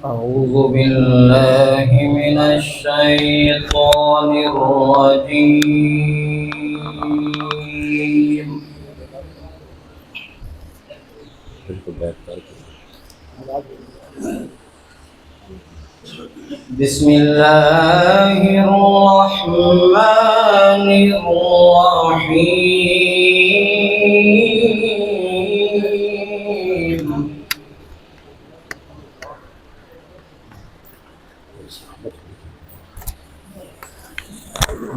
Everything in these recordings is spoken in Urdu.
أعوذ بالله من الشيطان الرجيم. بسم الله الرحمن الرحيم.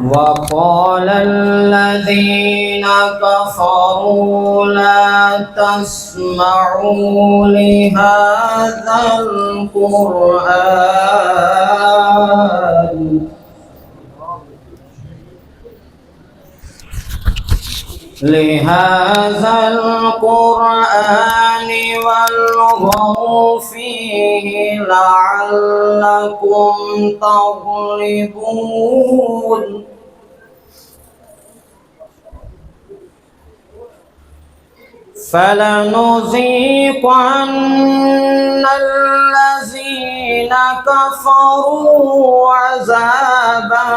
وقال الذين كفروا لا تسمعوا لهذا القرآن والغوا فيه لعلكم تغلبون. فلنذيقن الذين كفروا عذابا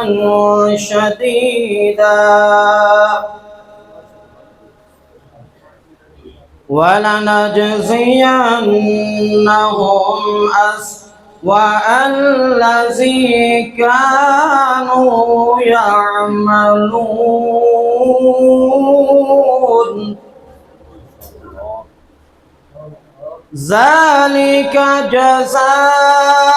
شديدا ولنجزينهم أسوأ الذي كانوا يعملون. ذلك جزاء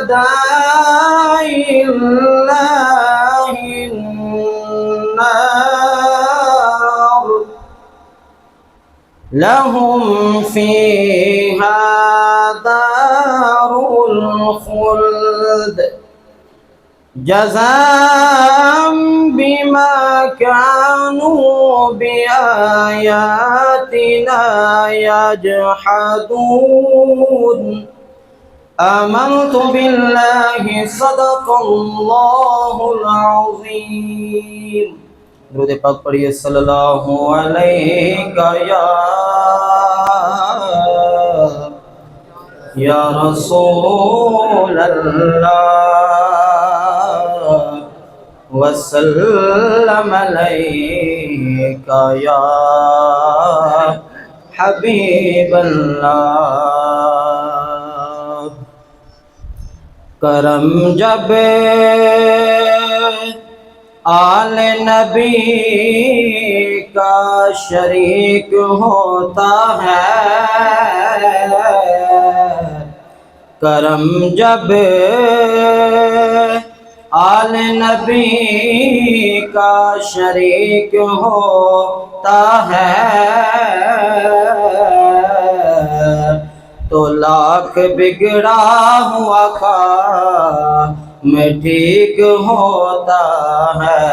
أعداء الله النار لهم فيها دار الخلد جزاء بما كانوا بآياتنا يجحدون. آمنت بالله صدق الله العظيم. درود پاک پڑھیے صلی اللہ علیہ یا رسول اللہ وسلم علیک یا حبیب اللہ. کرم جب آل نبی کا شریک ہوتا ہے، کرم جب آل نبی کا شریک ہوتا ہے تو لاکھ بگڑا ہوا کام ٹھیک ہوتا ہے.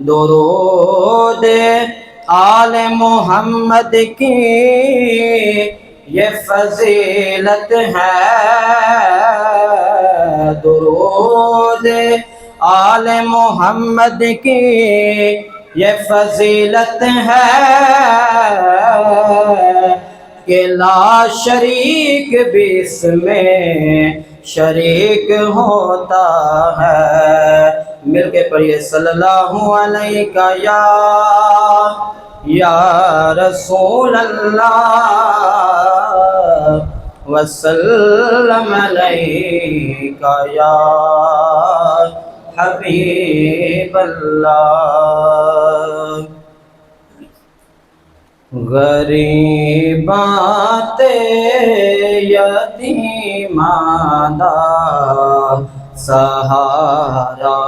درود آل محمد کی یہ فضیلت ہے، درود آل محمد کی یہ فضیلت ہے کہ لا شریک بھی اس میں شریک ہوتا ہے. مل کے پڑھیے صلی اللہ علیہ یا رسول اللہ وسلم علیک یا حبیب اللہ. غریبات یتیمان دا سہارا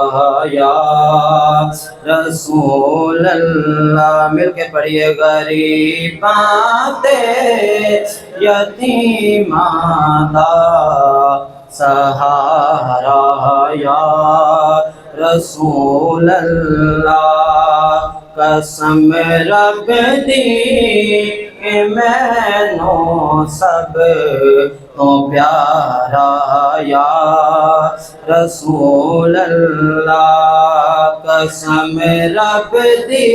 یا رسول اللہ. مل کے پڑھیے غریبات یتیمان دا سہارا یا رسول اللہ. قسم رب دی مینو سب تو پیارا یا رسول اللہ. قسم رب دی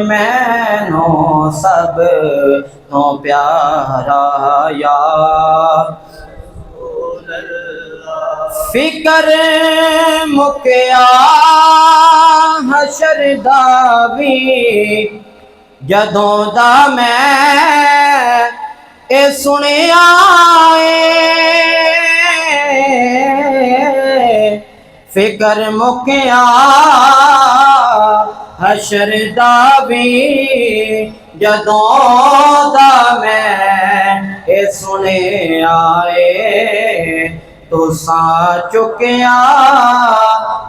مینو سب تو پیارا یار فکر مکیا حشر دا وی جدوں دا میں اے سنیا فکر مکیا حشر دا وی جدوں دا میں اے سنیا تساں چکیا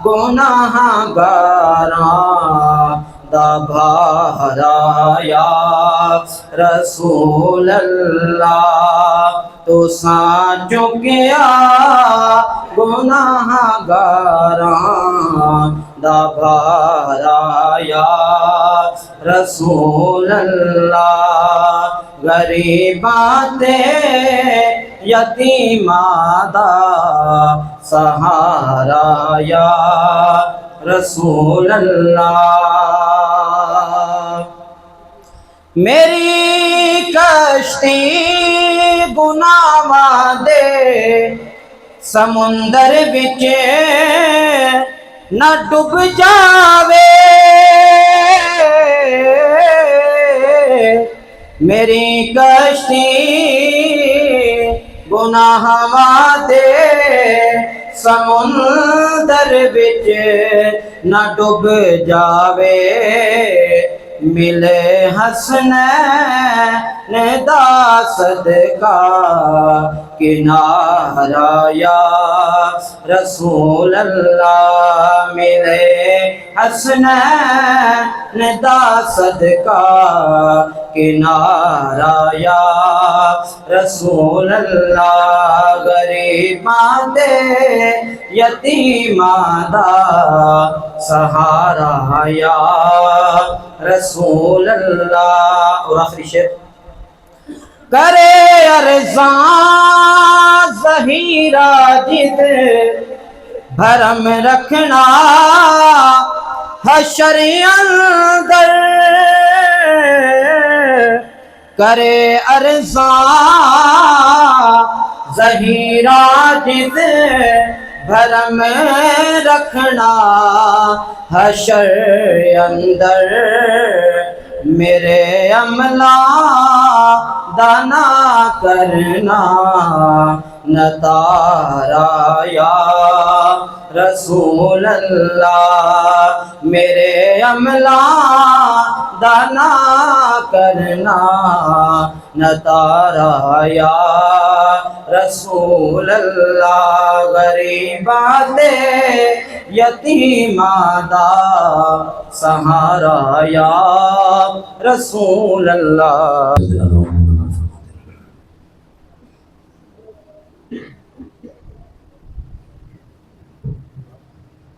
گناہ گاراں دا بھارا یا رسول اللہ تساں چکیا گناہ گاراں دا بھارا یا رسول اللہ غریباں تے یتیماں دا سہارا یا رسول اللہ میری کشتی گناہاں دے سمندر وچ نہ ڈوب جاوے میری کشتی گناہاں دے سمندر وچ نہ ڈوب جاوے ملے حسنین دا صدقہ کنارہ یا رسول اللہ ملے حسنین دا صدقہ کنارہ یا رسول اللہ غریباں دے یتیماں دا سہارا یا رسول اللہ اور آخری شعر کرے ارزاں ظہیرہ جد بھرم رکھنا حشر اندر کرے ارزاں ظہیرہ جد بھرم رکھنا حشر اندر میرے عملاں دانا کرنا نتارا یا رسول اللہ میرے عملاں دانا کرنا نتارا یا رسول اللہ غریباں دے یتیماں دا سہارا یا رسول اللہ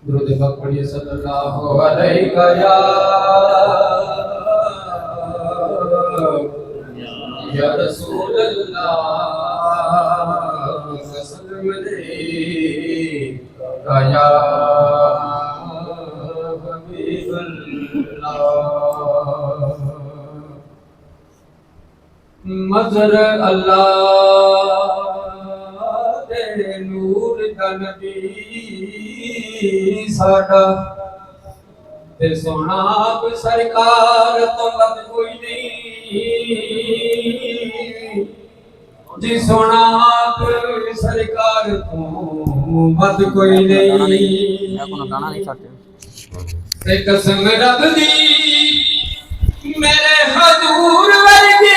درود پاک پڑھیے صلی اللہ علیہ یا رسول اللہ وسلم علیہ یا حبیب اللہ مظہر اللہ دے نور دا نبی ساڈا تے سونا سرکار تو بد کوئی نہیں جی سونا سرکار تو بد کوئی نہیں تے قسم رب دی میرے حضور ورگی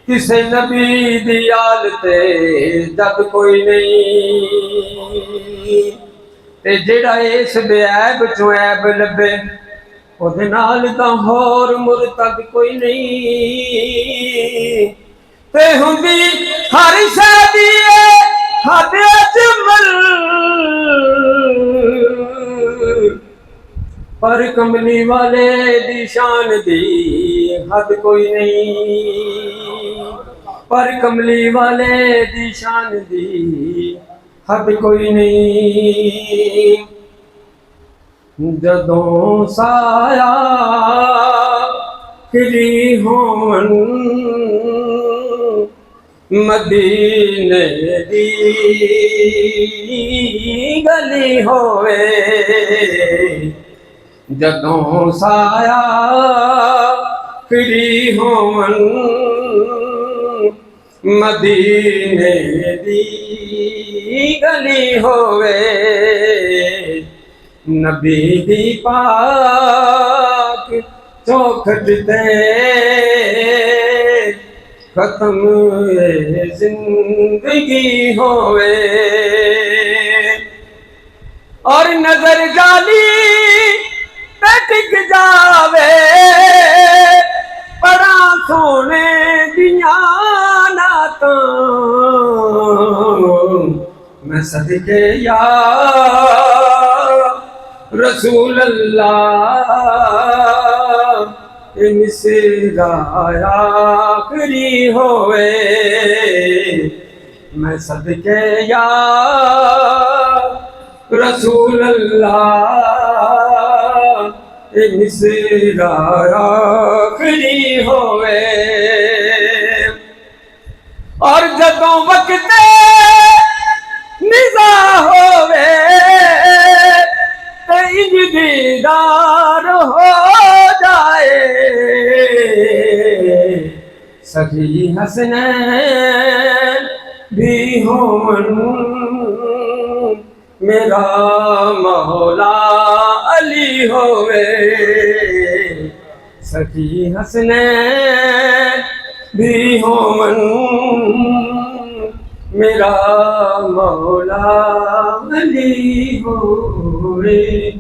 کسے نبی دی آل تے جب کوئی نہیں تے جڑا اس بے عیب چوں عیب لبے او دے نال تاں ہور مرتد کوئی نہیں تے ہوندی ہر شے دی حد اجمل پر کملی والے دی شان دی حد کوئی نہیں پر کملی والے دی شان دی حد کوئی نہیں جدوں سایہ کھری ہون مدینے دی گلی ہوئے جدوں سایہ کھری ہون مدینے دی گلی ہوئے نبی دی پاک چوکھٹ تے ختم زندگی ہوئے اور نظر جالی تے ٹک جاوے بڑا سونے دیاں نعتاں میں صدقے یا رسول اللہ مصرع آخری ہوئے میں صدقے یا رسول اللہ مصرع آخری ہوئے اور جدوں وقت نزا ہوئے انج دیدار ہو جائے سخی حسنین بھی ہون میرا مولا علی ہوئے سخی حسنین بھی ہون میرا مولا علی ہوئے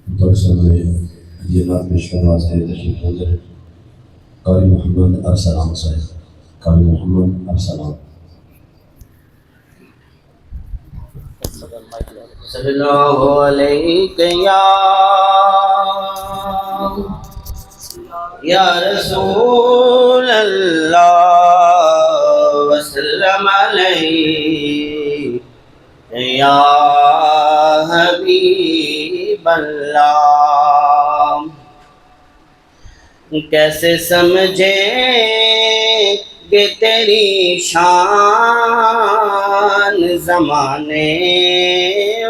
درسل میں یہ نام پیش کرنا سے تشریف حاضر قاری محمد ارسلان صاحب قاری محمد ارسلان صلی اللہ علیہ یا رسول اللہ وسلم علیہ یا حبیب اللہ کیسے سمجھیں گے تیری شان زمانے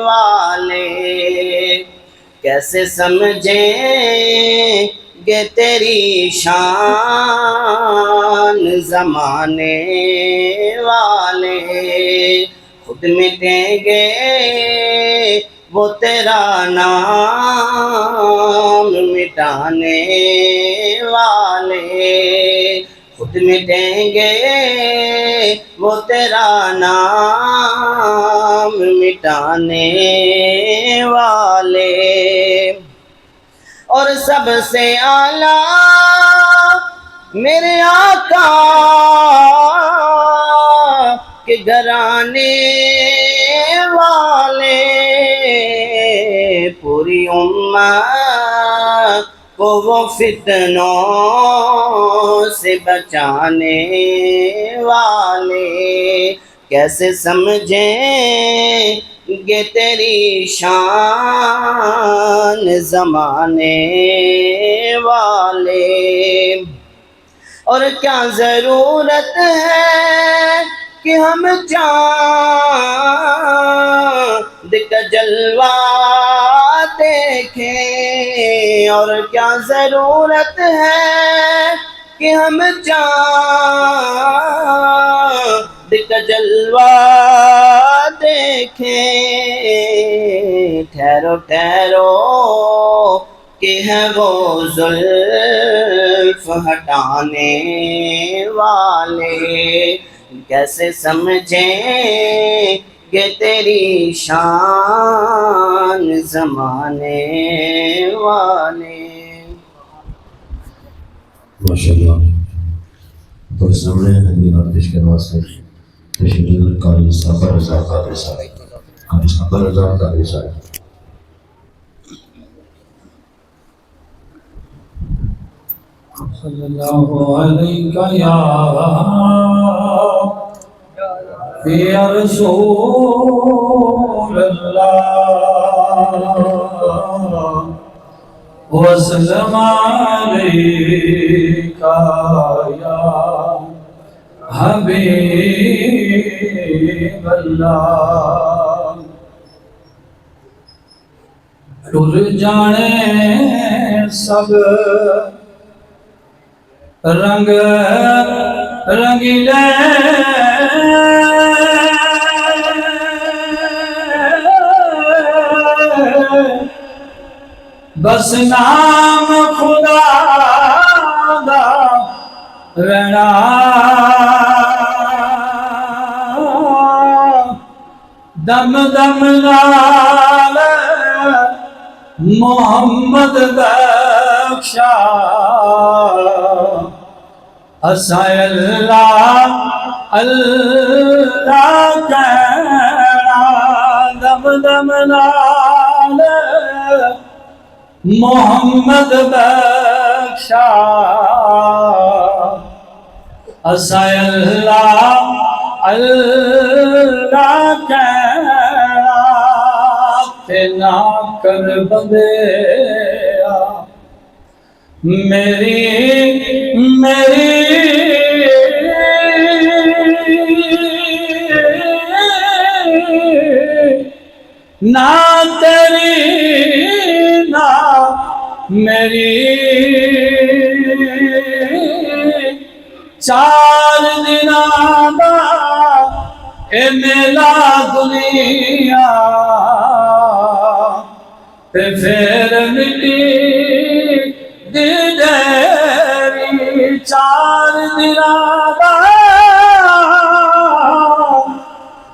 والے کیسے سمجھیں گے تیری شان زمانے والے خود مٹیں گے وہ تیرا نام مٹانے والے خود مٹیں گے وہ تیرا نام مٹانے والے اور سب سے اعلیٰ میرے آقا کے گھرانے والے پوری امت کو وہ فتنوں سے بچانے والے کیسے سمجھیں گے تیری شان زمانے والے اور کیا ضرورت ہے کہ ہم چاند کا جلوہ دیکھیں اور کیا ضرورت ہے کہ ہم چاند کا جلوہ دیکھیں ٹھہرو ٹھہرو کہ ہے وہ زلف ہٹانے والے کیسے سمجھیں گے تیری شان زمانے والے ماشاءاللہ تو سامنے حدیث پیش کرنا سے تشریف قاری صابر رضا قادری صاحب قاری صابر رضا قادری صاحب صلی اللہ علیہ یا رسول اللہ وسلم علیکہ یا حبیب اللہ ٹر جانے سب رنگ رنگیلے بس نام خدا دا رہنا دم دم نال محمد بخشا اسائے اللہ اللہ کہنا دم دم نال محمد بخشا اسائے اللہ اللہ کہنا تے نہ کر بندے میری نہ تیری نہ میری چار دنوں دا اے میلا دنیا تے پھر مٹی دی ڈیری چار دنوں دا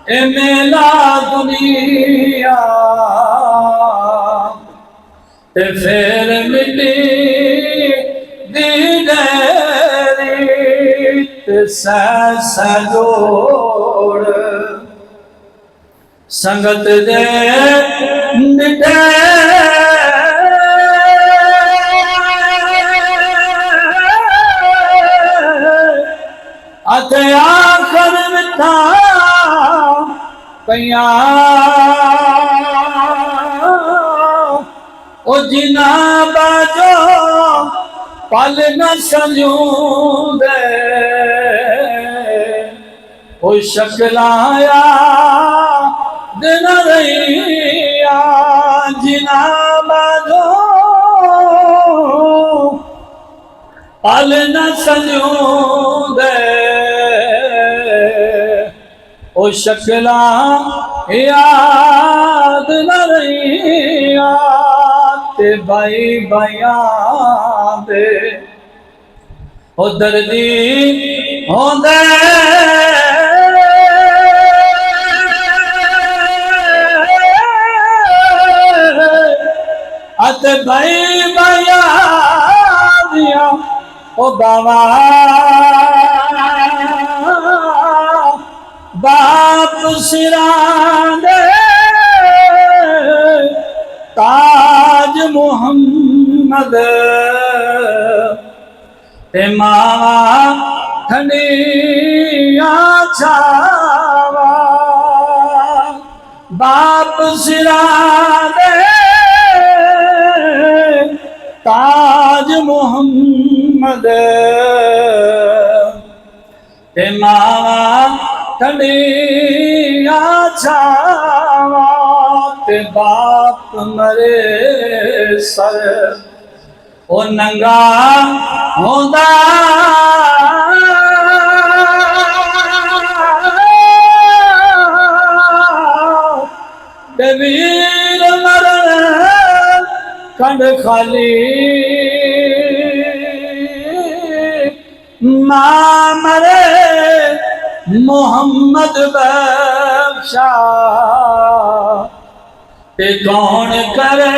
اے میلا دنیا تے پھر مٹی دی ڈیری تے سہ جوڑ سنگت دے نٹے اتے آخر مٹھا پیاں او جنا باجو پل نہ سجوں دے او شکلایا دن رہیا جنا باجو پل نہ سجوں دے او شکلاں یاد نہ رہیا تے بائی بائیاں دے او دردی ہوندے اتے بائی بائیاں دیا او باوا باپ سران دے تاج محمد تے ماں ٹھنڈیاں چھاوا باپ سران دے تاج محمد تے ماں ٹھنڈیاں چھاوا تے باپ مرے سر او ننگا ہوندا تے ویر مرن کنڈ خالی ماں مرے محمد بخشا تے کون کرے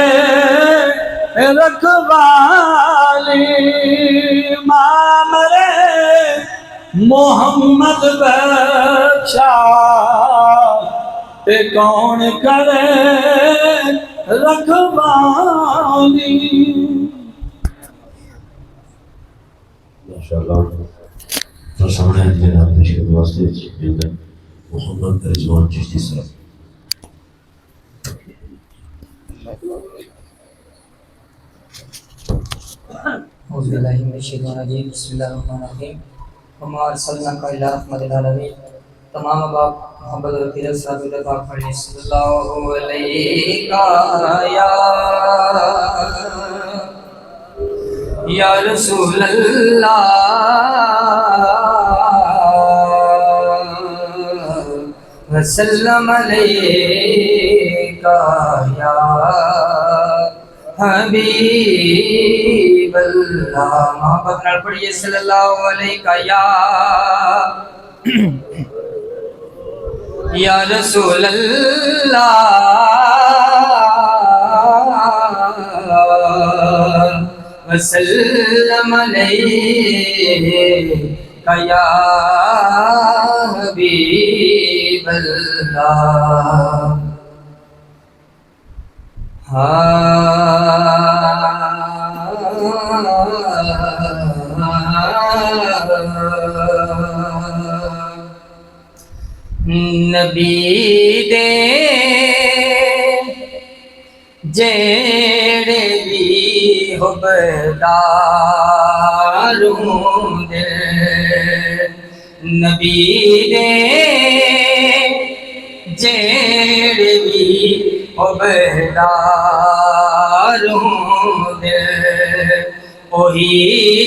رکھوالی ماں مرے محمد بخشا تے کون کرے رکھوالی انشاءاللہ تو سامنے جناب تشکیل واسطے جناب محمد رضوان چشتی صاحب. اعوذ باللہ من الشیطان الرجیم. بسم اللہ الرحمن الرحیم. وما ارسلناک الا رحمۃ للعالمین. تمام باپ محمد رسول اللہ صلی اللہ علیہ یا رسول اللہ وسلم علیکا یا حبیب اللہ. محبت نال پڑھیے صلی اللہ علیہ یا رسول اللہ وسلم علیکا یا حبیب اللہ. نبی دے جیڑے بھی حبدار ہوں دے. نبی دے جیڑے بھی حبدار ہوں دے. وہی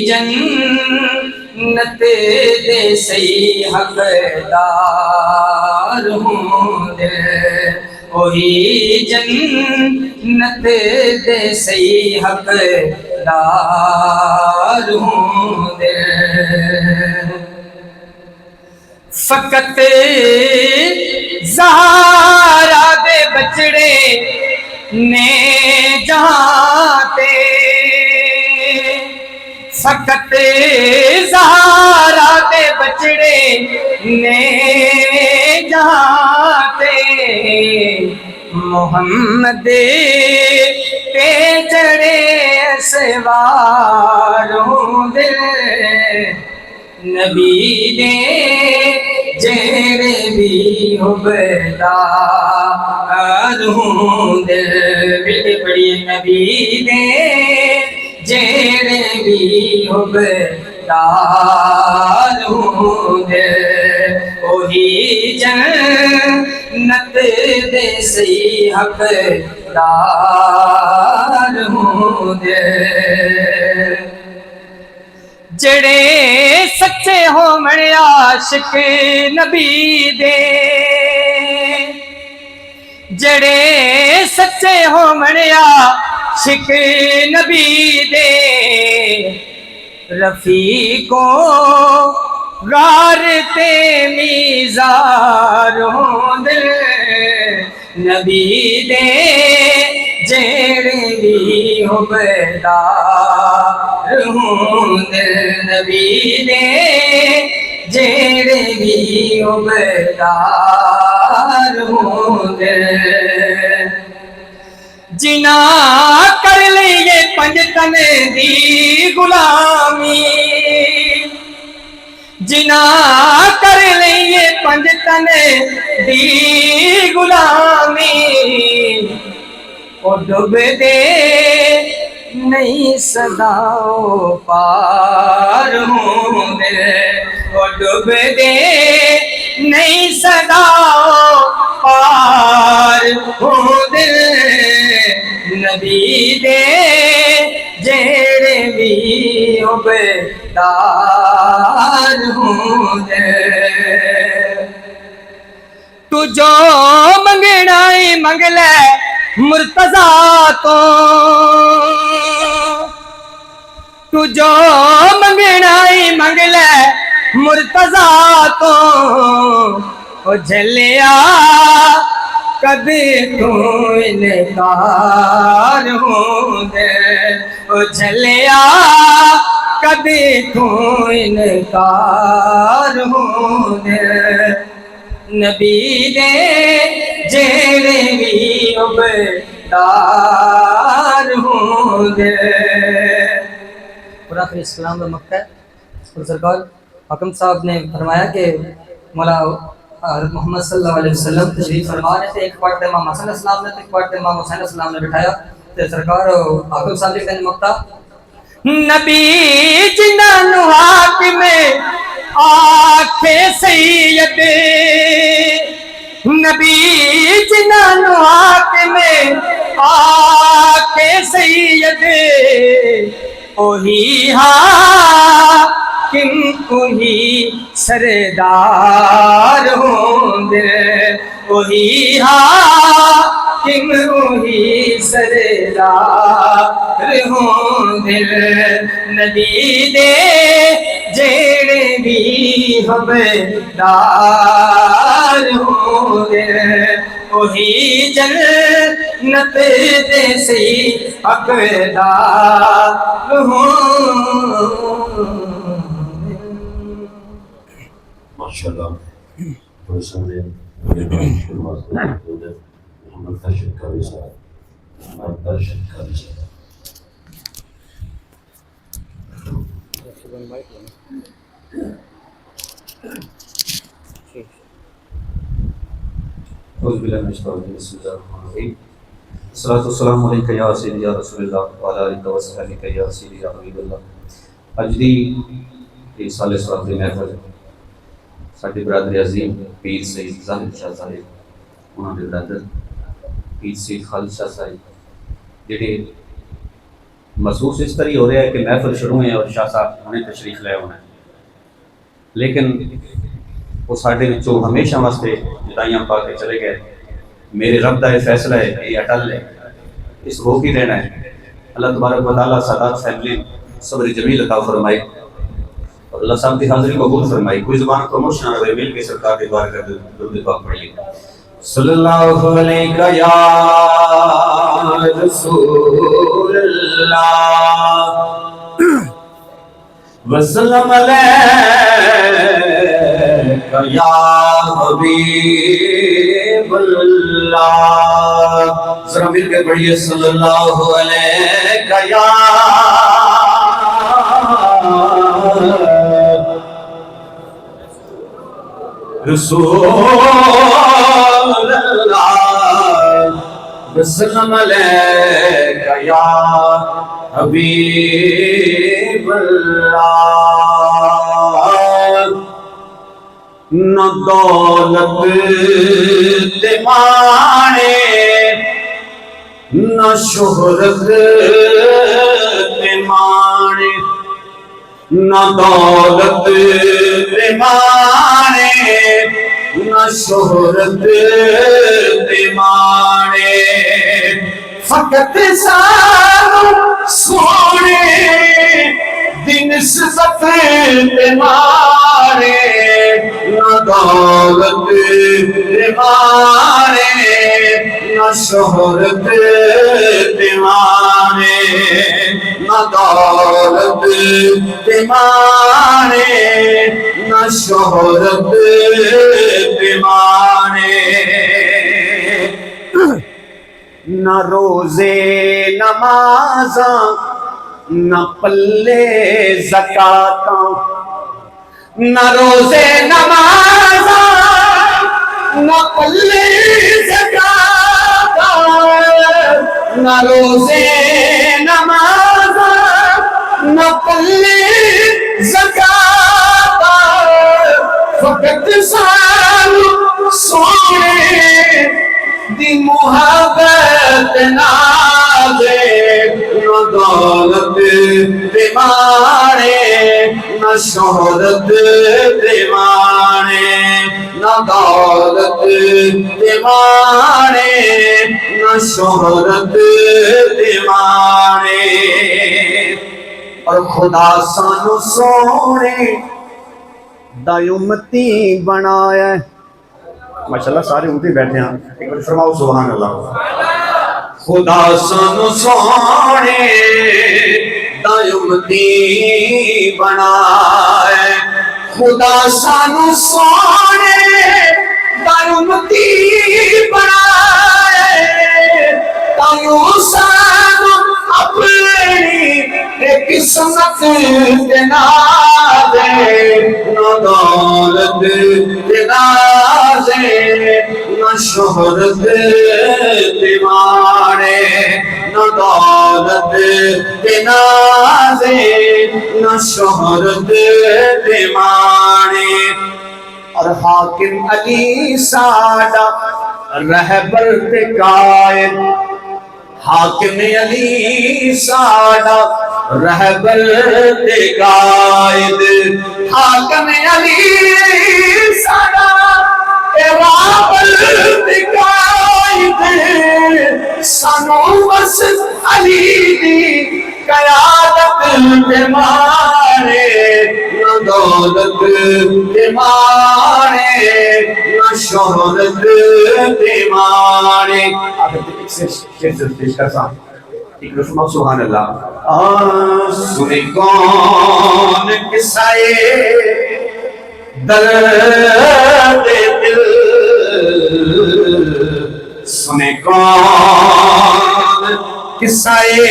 جنت دے سی حقدار ہوں دے. وہی جنت دے سی حقدار ہوں دے. فقط زہرا دے بچڑے نے جہاں فقط زہرا دے بچڑے نے جہاں محمد تے چڑے سوار ہوں دے. نبی دے جیڑے بھی حبدار ہوں دے. بیٹے پڑھیے نبی دے جیڑے بھی حبدار ہوں دے. وہی جنت دے سی حقدار ہوں دے. جڑے سچے ہو من عاشق نبی دے. جڑے سچے ہو من عاشق نبی دے. رفیقو غار تے میزار ہوں دے. نبی دے جیڑے بھی حبدار ہوں دے. نبی دے جیڑے بھی حبدار ہوں دے. جنا کر لیے پنج تن دی غلامی. جنا کر لیے پنج تن دی غلامی. او ڈب دے نہیں صداؤں پار ہوں دے. او ڈب دے نہیں صداؤں پار ہوں دے. نبی دے جیڑے بھی حبدار ہوں دے. تو جو منگنا ہی منگ لے مرتضیٰ تو. تو جو منگنا ہی منگ لے مرتضیٰ تو. او جھلیا کبھی تو انکار ہوں دے. او جھلیا کبھی تو انکار ہوں دے. نبی دے جیڑے بھی حبدار ہوں دے. اور آخر اسلام کا مکہ اور سرکار حکم صاحب نے فرمایا کہ مولا حضرت محمد صلی اللہ علیہ وسلم تشریف فرما رہے تھے، ایک پارٹ امام حسن علیہ السلام نے تو ایک پارٹ امام حسین علیہ السلام نے بٹھایا، تو سرکار حکم صاحب لکھتے ہیں مقطع: نبی جنہوں حاکم آکھے سید، نبی جنہوں حاکم آکھے سید، اوہی حاکم اوہی سردار ہوں گے، اوہی حاکم اوہی سردار ہوں گے، نبی دے جیڑے بھی حقدار ہوں گے، وہی جنت دے سی حقدار ہوں گے۔ ماشاءاللہ تو سامنے محمد ارشد قاری صاحب، محمد ارشد قاری صاحب۔ اعوذ باللہ من الشیطان الرجیم، بسم اللہ الرحمن الرحیم، الصلاۃ والسلام علیک یا سیدی یا رسول اللہ وعلی آلہ وصحبہ یا سیدی یا حبیب اللہ۔ اج دی سال سال دی محفل ساڈے برادر عظیم پیر سید ظاہر شاہ صاحب، انہاں دے برادر پیر سید خالد شاہ صاحب، جڑے محسوس اس طرح ہو رہا ہے کہ محفل شروع ہے اور شاہ صاحب انہیں تشریف لے ہونا ہے، لیکن وہ ساڈے وچوں ہمیشہ واسطے جدائیاں پا کے چلے گئے۔ میرے رب دا یہ فیصلہ ہے، یہ اٹل ہے، اس ہو کے رہنا ہے۔ اللہ تبارک و تعالیٰ سادات فیملی صبر جمیل عطا فرمائے اور اللہ صاحب کی حاضری قبول فرمائے۔ کوئی زبان پروموشن نہ رہے، مل کے سرکار کے دعا کر درود پاک پڑھیے۔ صلی اللہ علیہ یا رسول اللہ وسلم علیہ یا حبیب اللہ، ذرا مل کے پڑھیے صلی اللہ علیہ یا رسول اللہ وسلم علیہ یا حبیب اللہ۔ نہ دولت تے مانے نہ شہرت تے مانے، نہ دولت تے مانے نہ شہرت تے مانے، فقط سانو سونے دی نسبت تے مانے، نہ دولت تے مانے نہ شہرت تے مانے، نہ دولت تے مانے نہ شہرت تے مانے، نہ روزے نمازاں نہ پلے زکاتاں، نہ روزے نمازاں نہ پلے زکاتاں، نہ روزے نمازاں نہ پلے زکاتاں، فقط سانو سونے دی محبت نازے، نہ دولت تے مانے نہ شہرت تے مانے، نہ دولت تے مانے نہ شہرت تے مانے، اور خدا سانو سونے دا امتی بنایا ہے۔ ماشاءاللہ سارے امتی بیٹھے ہیں، ایک بار فرماؤ سبحان اللہ۔ خدا سانو سونے دا امتی بنائے، خدا سانو سونے دا امتی بنائے، تانو سانو اپنی قسمت دے نال نہ دولت کے نازے نہ شہرت کے مانے نہ دولت کے نازے نہ شہرت کے مانے اور حاکم علی ساڈا رہبر تے قائد حاکم علی ساڈا رہبر تے قائد حاکم علی ساڈا رہبر تے قائد سانو بس علی دی قیادت تے مانے نہ دولت تے مانے نہ شہرت تے مانے اب ایک سے شیر سے پیش کرتا ایک رسمہ سبحان اللہ سنے کون قصائے درد دل سنے کون قصائے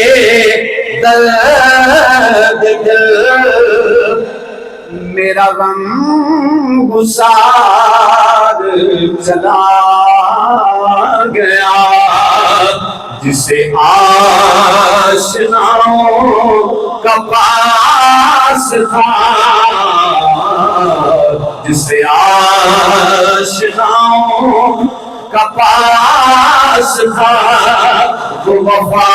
درد دل میرا غم گسار چلا گیا جسے آشناؤں کا پاس تھا جسے آشناؤں کا پاس تھا وہ وفا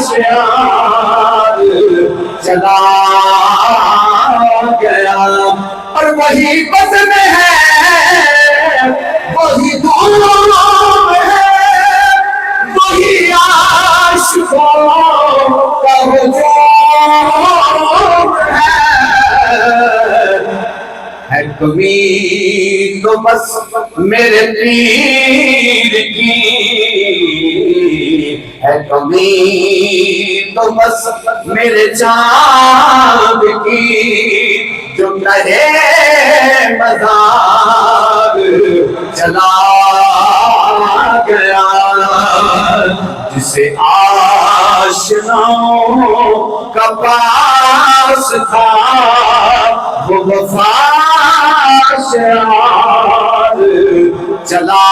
سے یار چلا گیا اور وہی بزم ہے وہی دور ہے وہی عاشقوں کا ہجوم ہے کمی تو بس میرے پیر کی ہے کمی تو بس میرے چاند کی جو نئے مزار چلا گیا جسے آشناؤں کا پاس تھا وہ وفا سے یار چلا